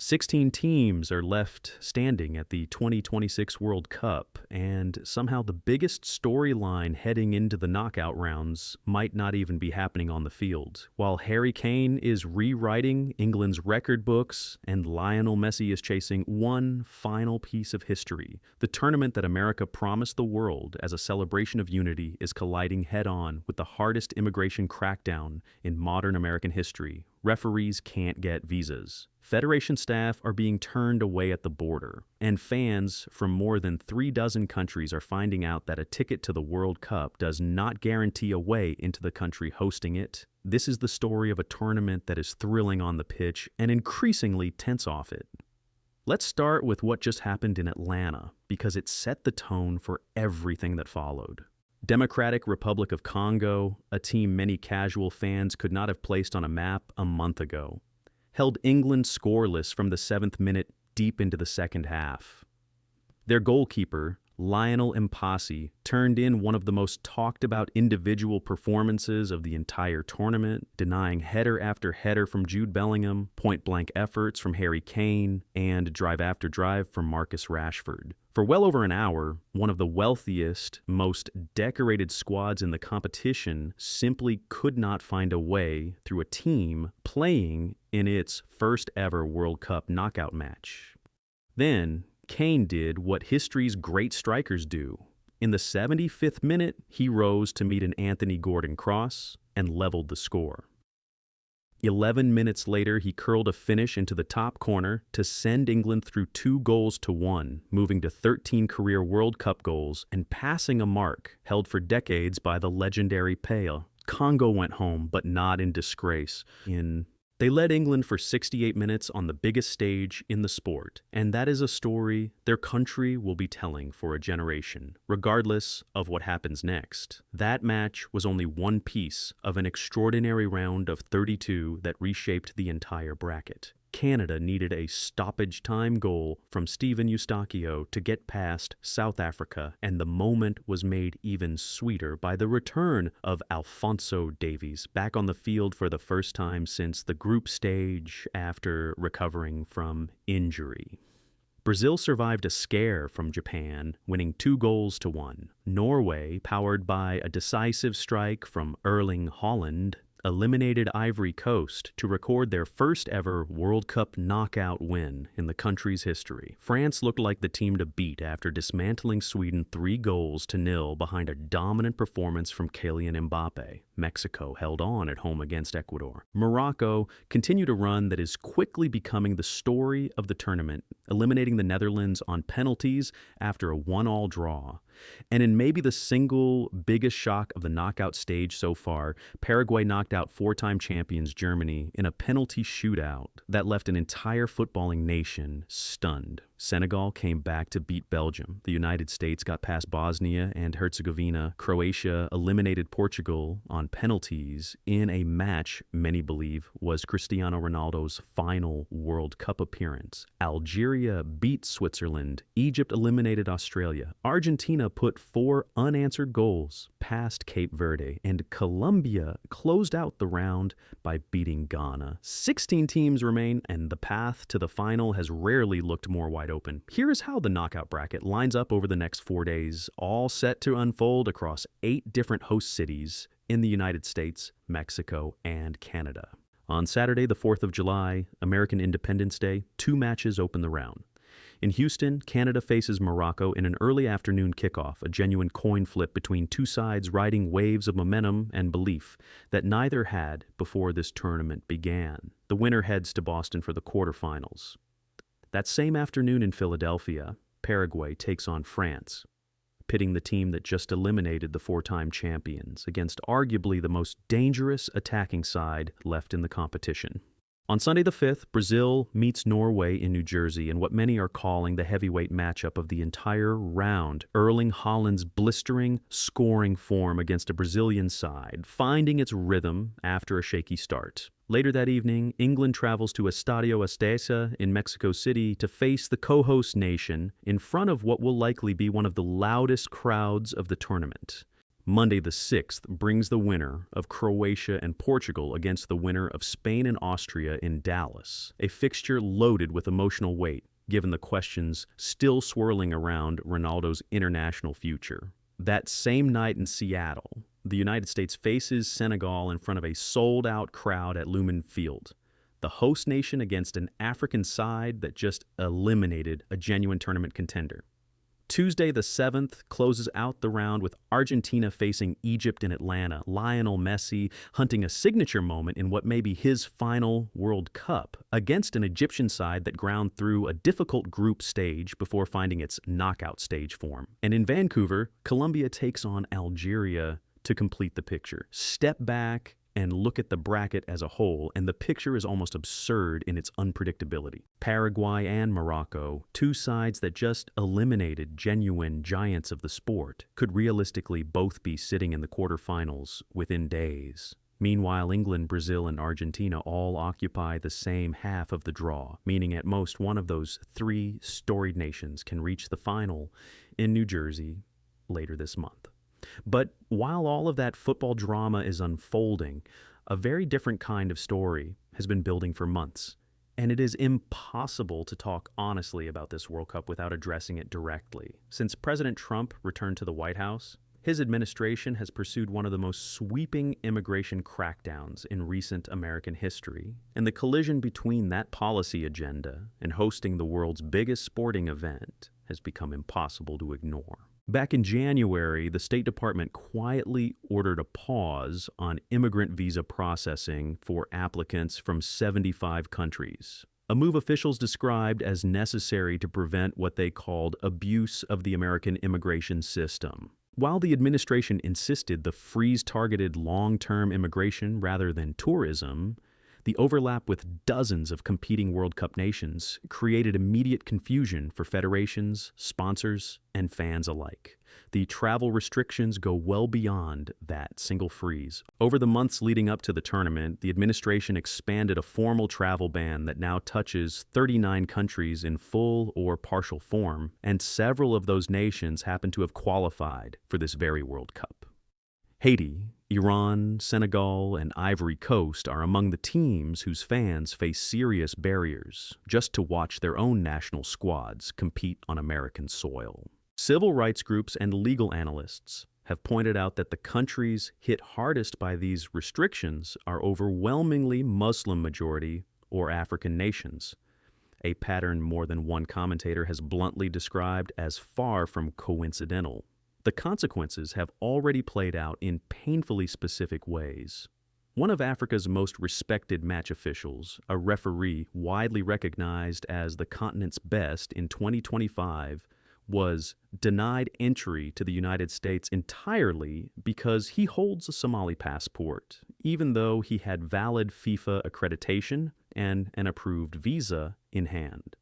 16 teams are left standing at the 2026 World Cup, and somehow the biggest storyline heading into the knockout rounds might not even be happening on the field. While Harry Kane is rewriting England's record books and Lionel Messi is chasing one final piece of history, the tournament that America promised the world as a celebration of unity is colliding head-on with the hardest immigration crackdown in modern American history. Referees can't get visas. Federation staff are being turned away at the border, and fans from more than 36 countries are finding out that a ticket to the World Cup does not guarantee a way into the country hosting it. This is the story of a tournament that is thrilling on the pitch and increasingly tense off it. Let's start with what just happened in Atlanta, because it set the tone for everything that followed. Democratic Republic of Congo, a team many casual fans could not have placed on a map a month ago, held England scoreless from the 7th minute deep into the second half. Their goalkeeper, Lionel Messi, turned in one of the most talked about individual performances of the entire tournament, denying header after header from Jude Bellingham, point-blank efforts from Harry Kane, and drive after drive from Marcus Rashford. For well over an hour, one of the wealthiest, most decorated squads in the competition simply could not find a way through a team playing in its first ever World Cup knockout match. Then, Kane did what history's great strikers do. In the 75th minute, he rose to meet an Anthony Gordon cross and leveled the score. 11 minutes later, he curled a finish into the top corner to send England through 2-1, moving to 13 career World Cup goals and passing a mark held for decades by the legendary Pelé. Congo went home, but not in disgrace. They led England for 68 minutes on the biggest stage in the sport, and that is a story their country will be telling for a generation, regardless of what happens next. That match was only one piece of an extraordinary round of 32 that reshaped the entire bracket. Canada needed a stoppage time goal from Steven Eustachio to get past South Africa, and the moment was made even sweeter by the return of Alphonso Davies back on the field for the first time since the group stage after recovering from injury. Brazil survived a scare from Japan, winning 2-1. Norway, powered by a decisive strike from Erling Haaland, eliminated Ivory Coast to record their first ever World Cup knockout win in the country's history. France looked like the team to beat after dismantling Sweden 3-0 behind a dominant performance from Kylian Mbappe. Mexico held on at home against Ecuador. Morocco continued a run that is quickly becoming the story of the tournament, eliminating the Netherlands on penalties after a 1-1 draw. And in maybe the single biggest shock of the knockout stage so far, Paraguay knocked out 4-time champions Germany in a penalty shootout that left an entire footballing nation stunned. Senegal came back to beat Belgium. The United States got past Bosnia and Herzegovina. Croatia eliminated Portugal on penalties in a match many believe was Cristiano Ronaldo's final World Cup appearance. Algeria beat Switzerland. Egypt eliminated Australia. Argentina put 4 unanswered goals past Cape Verde, and Colombia closed out the round by beating Ghana. 16 teams remain, and the path to the final has rarely looked more wide open. Here is how the knockout bracket lines up over the next 4 days, all set to unfold across 8 different host cities in the United States, Mexico, and Canada. On Saturday, the 4th of July, American Independence Day, 2 matches open the round. In Houston, Canada faces Morocco in an early afternoon kickoff, a genuine coin flip between two sides riding waves of momentum and belief that neither had before this tournament began. The winner heads to Boston for the quarterfinals. That same afternoon in Philadelphia, Paraguay takes on France, pitting the team that just eliminated the 4-time champions against arguably the most dangerous attacking side left in the competition. On Sunday the 5th, Brazil meets Norway in New Jersey in what many are calling the heavyweight matchup of the entire round. Erling Haaland's blistering, scoring form against a Brazilian side, finding its rhythm after a shaky start. Later that evening, England travels to Estadio Azteca in Mexico City to face the co-host nation in front of what will likely be one of the loudest crowds of the tournament. Monday the 6th brings the winner of Croatia and Portugal against the winner of Spain and Austria in Dallas, a fixture loaded with emotional weight, given the questions still swirling around Ronaldo's international future. That same night in Seattle, the United States faces Senegal in front of a sold-out crowd at Lumen Field, the host nation against an African side that just eliminated a genuine tournament contender. Tuesday the 7th closes out the round with Argentina facing Egypt in Atlanta, Lionel Messi hunting a signature moment in what may be his final World Cup against an Egyptian side that ground through a difficult group stage before finding its knockout stage form. And in Vancouver, Colombia takes on Algeria to complete the picture. Step back and look at the bracket as a whole, and the picture is almost absurd in its unpredictability. Paraguay and Morocco, two sides that just eliminated genuine giants of the sport, could realistically both be sitting in the quarterfinals within days. Meanwhile, England, Brazil, and Argentina all occupy the same half of the draw, meaning at most one of those three storied nations can reach the final in New Jersey later this month. But while all of that football drama is unfolding, a very different kind of story has been building for months. And it is impossible to talk honestly about this World Cup without addressing it directly. Since President Trump returned to the White House, his administration has pursued one of the most sweeping immigration crackdowns in recent American history, and the collision between that policy agenda and hosting the world's biggest sporting event has become impossible to ignore. Back in January, the State Department quietly ordered a pause on immigrant visa processing for applicants from 75 countries, a move officials described as necessary to prevent what they called abuse of the American immigration system. While the administration insisted the freeze targeted long-term immigration rather than tourism, the overlap with dozens of competing World Cup nations created immediate confusion for federations, sponsors, and fans alike. The travel restrictions go well beyond that single freeze. Over the months leading up to the tournament, the administration expanded a formal travel ban that now touches 39 countries in full or partial form, and several of those nations happen to have qualified for this very World Cup. Haiti, Iran, Senegal, and Ivory Coast are among the teams whose fans face serious barriers just to watch their own national squads compete on American soil. Civil rights groups and legal analysts have pointed out that the countries hit hardest by these restrictions are overwhelmingly Muslim-majority or African nations, a pattern more than one commentator has bluntly described as far from coincidental. The consequences have already played out in painfully specific ways. One of Africa's most respected match officials, a referee widely recognized as the continent's best in 2025, was denied entry to the United States entirely because he holds a Somali passport, even though he had valid FIFA accreditation and an approved visa in hand.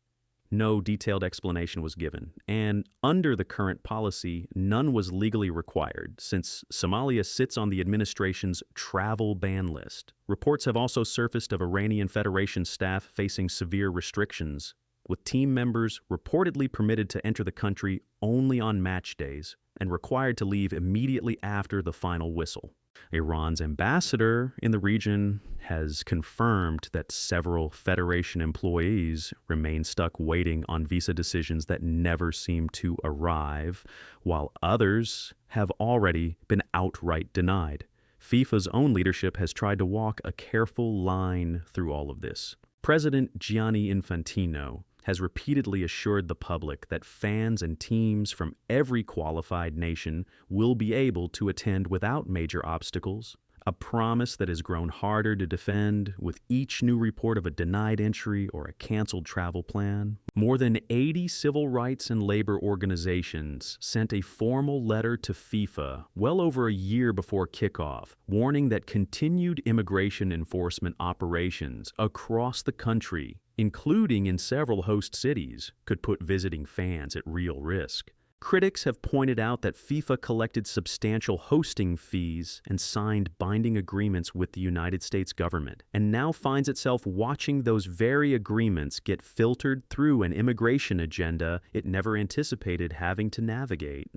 No detailed explanation was given, and under the current policy, none was legally required, since Somalia sits on the administration's travel ban list. Reports have also surfaced of Iranian Federation staff facing severe restrictions, with team members reportedly permitted to enter the country only on match days and required to leave immediately after the final whistle. Iran's ambassador in the region has confirmed that several Federation employees remain stuck waiting on visa decisions that never seem to arrive, while others have already been outright denied. FIFA's own leadership has tried to walk a careful line through all of this. President Gianni Infantino has repeatedly assured the public that fans and teams from every qualified nation will be able to attend without major obstacles, a promise that has grown harder to defend with each new report of a denied entry or a canceled travel plan. More than 80 civil rights and labor organizations sent a formal letter to FIFA well over a year before kickoff, warning that continued immigration enforcement operations across the country, including in several host cities, could put visiting fans at real risk. Critics have pointed out that FIFA collected substantial hosting fees and signed binding agreements with the United States government, and now finds itself watching those very agreements get filtered through an immigration agenda it never anticipated having to navigate.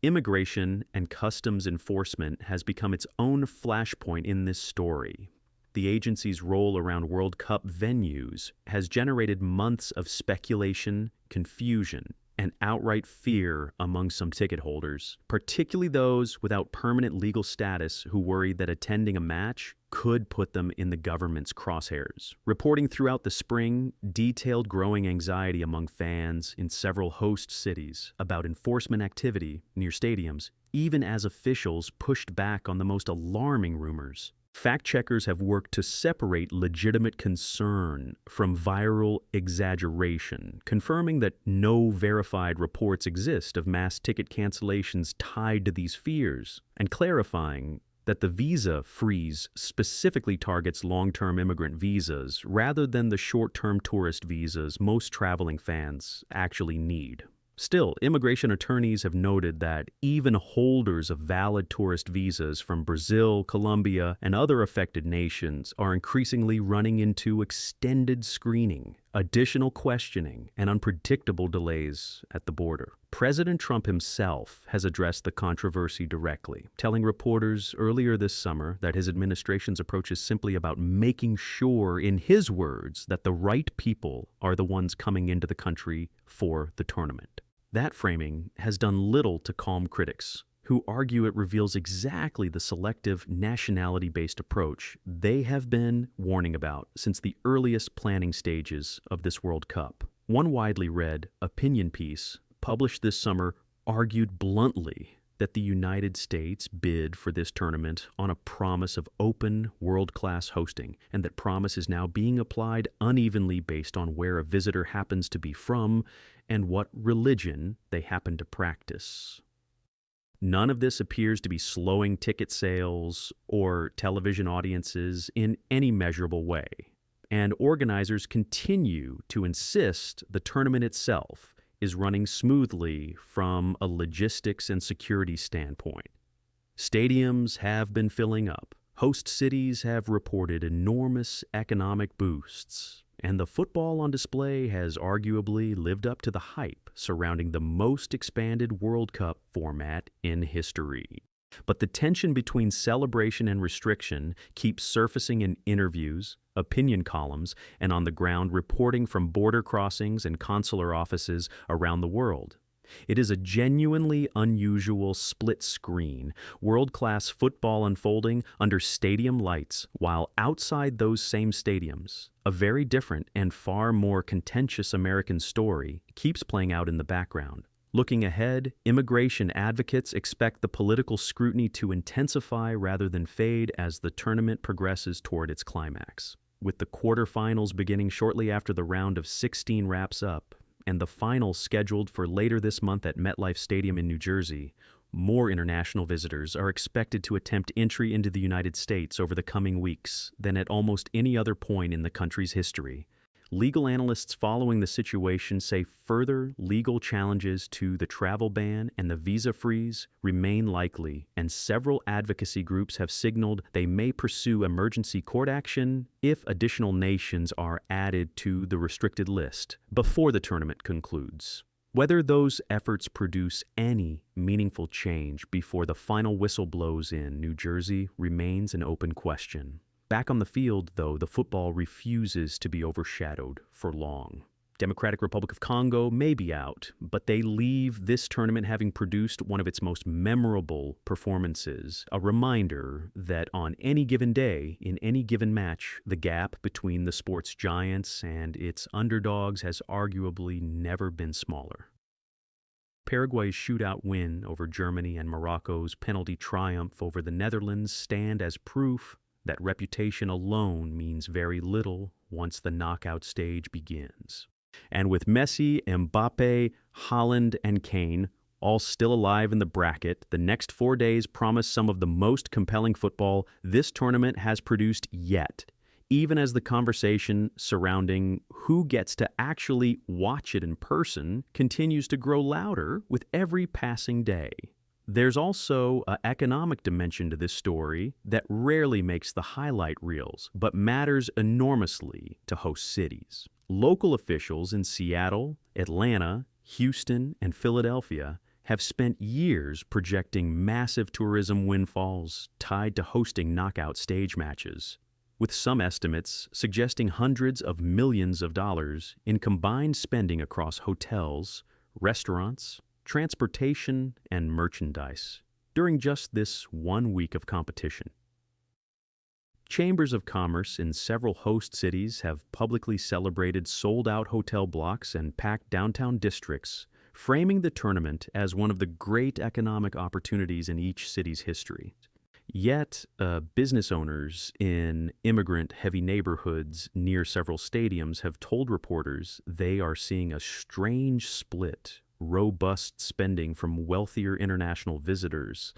Immigration and customs enforcement has become its own flashpoint in this story. The agency's role around World Cup venues has generated months of speculation, confusion, and outright fear among some ticket holders, particularly those without permanent legal status who worry that attending a match could put them in the government's crosshairs. Reporting throughout the spring detailed growing anxiety among fans in several host cities about enforcement activity near stadiums, even as officials pushed back on the most alarming rumors. Fact-checkers have worked to separate legitimate concern from viral exaggeration, confirming that no verified reports exist of mass ticket cancellations tied to these fears, and clarifying that the visa freeze specifically targets long-term immigrant visas rather than the short-term tourist visas most traveling fans actually need. Still, immigration attorneys have noted that even holders of valid tourist visas from Brazil, Colombia, and other affected nations are increasingly running into extended screening, additional questioning, and unpredictable delays at the border. President Trump himself has addressed the controversy directly, telling reporters earlier this summer that his administration's approach is simply about making sure, in his words, that the right people are the ones coming into the country for the tournament. That framing has done little to calm critics, who argue it reveals exactly the selective nationality-based approach they have been warning about since the earliest planning stages of this World Cup. One widely read opinion piece published this summer argued bluntly that the United States bid for this tournament on a promise of open, world-class hosting, and that promise is now being applied unevenly based on where a visitor happens to be from and what religion they happen to practice. None of this appears to be slowing ticket sales or television audiences in any measurable way, and organizers continue to insist the tournament itself is running smoothly from a logistics and security standpoint. Stadiums have been filling up. Host cities have reported enormous economic boosts, and the football on display has arguably lived up to the hype surrounding the most expanded World Cup format in history. But the tension between celebration and restriction keeps surfacing in interviews, opinion columns, and on the ground reporting from border crossings and consular offices around the world. It is a genuinely unusual split-screen, world-class football unfolding under stadium lights, while outside those same stadiums, a very different and far more contentious American story keeps playing out in the background. Looking ahead, immigration advocates expect the political scrutiny to intensify rather than fade as the tournament progresses toward its climax. With the quarterfinals beginning shortly after the round of 16 wraps up, and the final scheduled for later this month at MetLife Stadium in New Jersey, more international visitors are expected to attempt entry into the United States over the coming weeks than at almost any other point in the country's history. Legal analysts following the situation say further legal challenges to the travel ban and the visa freeze remain likely, and several advocacy groups have signaled they may pursue emergency court action if additional nations are added to the restricted list before the tournament concludes. Whether those efforts produce any meaningful change before the final whistle blows in New Jersey remains an open question. Back on the field, though, the football refuses to be overshadowed for long. Democratic Republic of Congo may be out, but they leave this tournament having produced one of its most memorable performances, a reminder that on any given day, in any given match, the gap between the sport's giants and its underdogs has arguably never been smaller. Paraguay's shootout win over Germany and Morocco's penalty triumph over the Netherlands stand as proof that reputation alone means very little once the knockout stage begins. And with Messi, Mbappe, Haaland, and Kane all still alive in the bracket, the next 4 days promise some of the most compelling football this tournament has produced yet, even as the conversation surrounding who gets to actually watch it in person continues to grow louder with every passing day. There's also an economic dimension to this story that rarely makes the highlight reels, but matters enormously to host cities. Local officials in Seattle, Atlanta, Houston, and Philadelphia have spent years projecting massive tourism windfalls tied to hosting knockout stage matches, with some estimates suggesting hundreds of millions of dollars in combined spending across hotels, restaurants, transportation, and merchandise during just this 1 week of competition. Chambers of commerce in several host cities have publicly celebrated sold-out hotel blocks and packed downtown districts, framing the tournament as one of the great economic opportunities in each city's history. Yet, business owners in immigrant-heavy neighborhoods near several stadiums have told reporters they are seeing a strange split, robust spending from wealthier international visitors,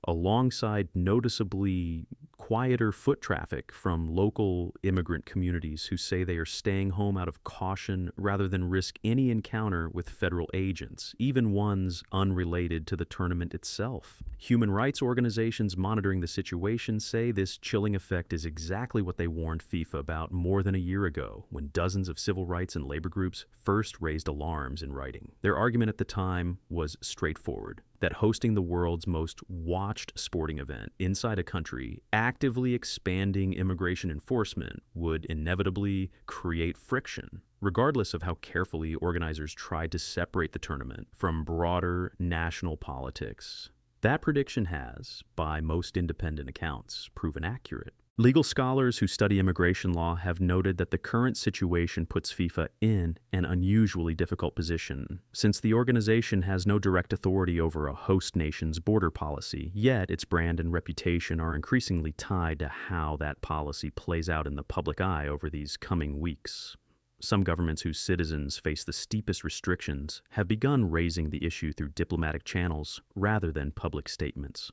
alongside noticeably quieter foot traffic from local immigrant communities who say they are staying home out of caution rather than risk any encounter with federal agents, even ones unrelated to the tournament itself. Human rights organizations monitoring the situation say this chilling effect is exactly what they warned FIFA about more than a year ago, when dozens of civil rights and labor groups first raised alarms in writing. Their argument at the time was straightforward: that hosting the world's most watched sporting event inside a country actively expanding immigration enforcement would inevitably create friction, regardless of how carefully organizers tried to separate the tournament from broader national politics. That prediction has, by most independent accounts, proven accurate. Legal scholars who study immigration law have noted that the current situation puts FIFA in an unusually difficult position, since the organization has no direct authority over a host nation's border policy, yet its brand and reputation are increasingly tied to how that policy plays out in the public eye over these coming weeks. Some governments whose citizens face the steepest restrictions have begun raising the issue through diplomatic channels rather than public statements.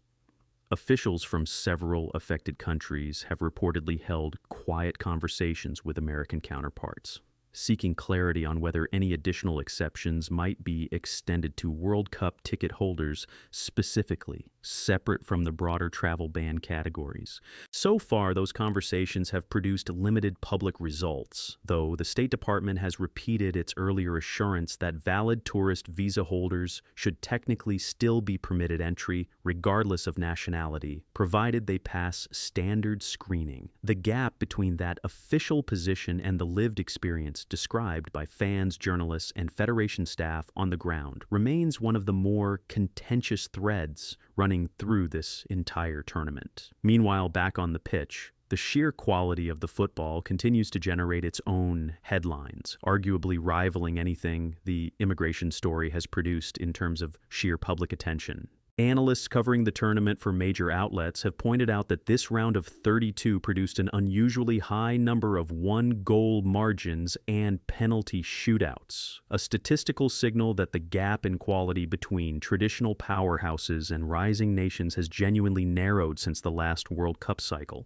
Officials from several affected countries have reportedly held quiet conversations with American counterparts, seeking clarity on whether any additional exceptions might be extended to World Cup ticket holders specifically, separate from the broader travel ban categories. So far, those conversations have produced limited public results, though the State Department has repeated its earlier assurance that valid tourist visa holders should technically still be permitted entry regardless of nationality, provided they pass standard screening. The gap between that official position and the lived experience described by fans, journalists, and Federation staff on the ground remains one of the more contentious threads running through this entire tournament. Meanwhile, back on the pitch, the sheer quality of the football continues to generate its own headlines, arguably rivaling anything the immigration story has produced in terms of sheer public attention. Analysts covering the tournament for major outlets have pointed out that this round of 32 produced an unusually high number of one-goal margins and penalty shootouts, a statistical signal that the gap in quality between traditional powerhouses and rising nations has genuinely narrowed since the last World Cup cycle.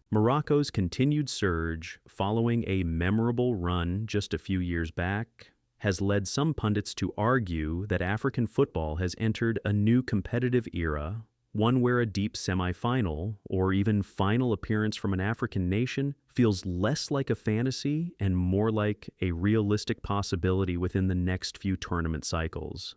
Morocco's continued surge, following a memorable run just a few years back, has led some pundits to argue that African football has entered a new competitive era, one where a deep semifinal or even final appearance from an African nation feels less like a fantasy and more like a realistic possibility within the next few tournament cycles.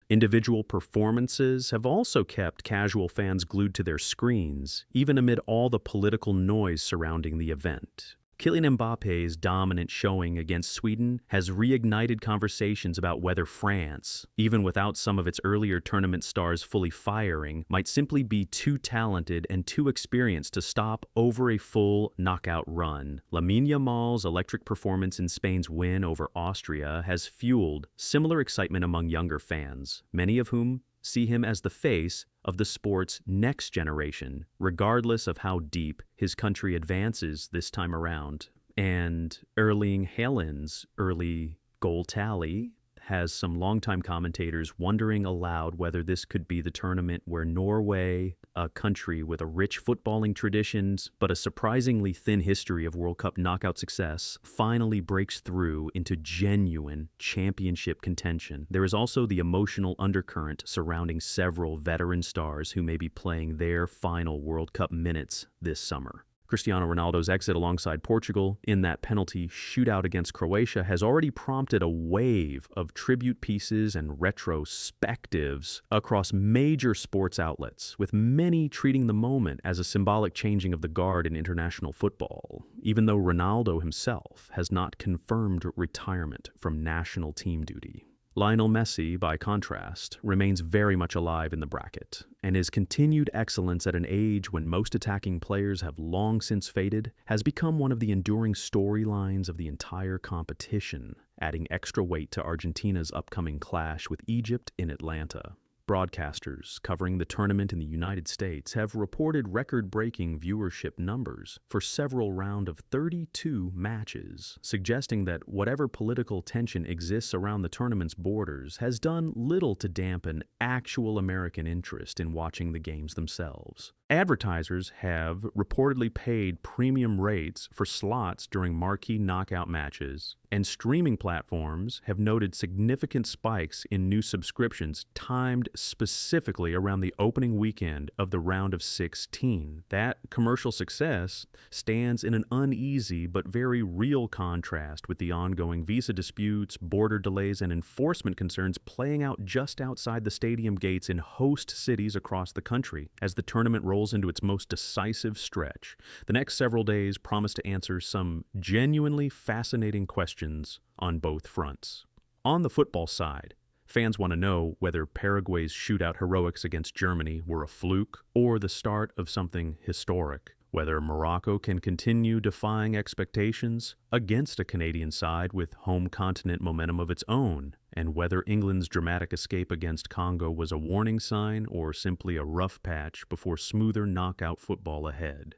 Individual performances have also kept casual fans glued to their screens, even amid all the political noise surrounding the event. Kylian Mbappe's dominant showing against Sweden has reignited conversations about whether France, even without some of its earlier tournament stars fully firing, might simply be too talented and too experienced to stop over a full knockout run. Lamine Yamal's electric performance in Spain's win over Austria has fueled similar excitement among younger fans, many of whom see him as the face of the sport's next generation, regardless of how deep his country advances this time around. And Erling Haaland's early goal tally has some longtime commentators wondering aloud whether this could be the tournament where Norway, a country with a rich footballing traditions but a surprisingly thin history of World Cup knockout success, finally breaks through into genuine championship contention. There is also the emotional undercurrent surrounding several veteran stars who may be playing their final World Cup minutes this summer. Cristiano Ronaldo's exit alongside Portugal in that penalty shootout against Croatia has already prompted a wave of tribute pieces and retrospectives across major sports outlets, with many treating the moment as a symbolic changing of the guard in international football, even though Ronaldo himself has not confirmed retirement from national team duty. Lionel Messi, by contrast, remains very much alive in the bracket, and his continued excellence at an age when most attacking players have long since faded has become one of the enduring storylines of the entire competition, adding extra weight to Argentina's upcoming clash with Egypt in Atlanta. Broadcasters covering the tournament in the United States have reported record-breaking viewership numbers for several rounds of 32 matches, suggesting that whatever political tension exists around the tournament's borders has done little to dampen actual American interest in watching the games themselves. Advertisers have reportedly paid premium rates for slots during marquee knockout matches, and streaming platforms have noted significant spikes in new subscriptions timed specifically around the opening weekend of the round of 16. That commercial success stands in an uneasy but very real contrast with the ongoing visa disputes, border delays, and enforcement concerns playing out just outside the stadium gates in host cities across the country as the tournament rolls into its most decisive stretch. The next several days promise to answer some genuinely fascinating questions on both fronts. On the football side, fans want to know whether Paraguay's shootout heroics against Germany were a fluke or the start of something historic, whether Morocco can continue defying expectations against a Canadian side with home continent momentum of its own, and whether England's dramatic escape against Congo was a warning sign or simply a rough patch before smoother knockout football ahead.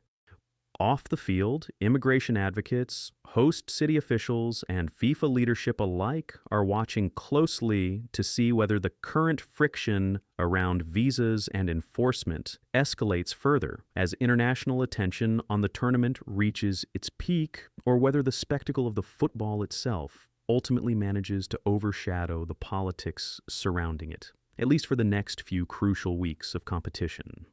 Off the field, immigration advocates, host city officials, and FIFA leadership alike are watching closely to see whether the current friction around visas and enforcement escalates further as international attention on the tournament reaches its peak, or whether the spectacle of the football itself ultimately manages to overshadow the politics surrounding it, at least for the next few crucial weeks of competition.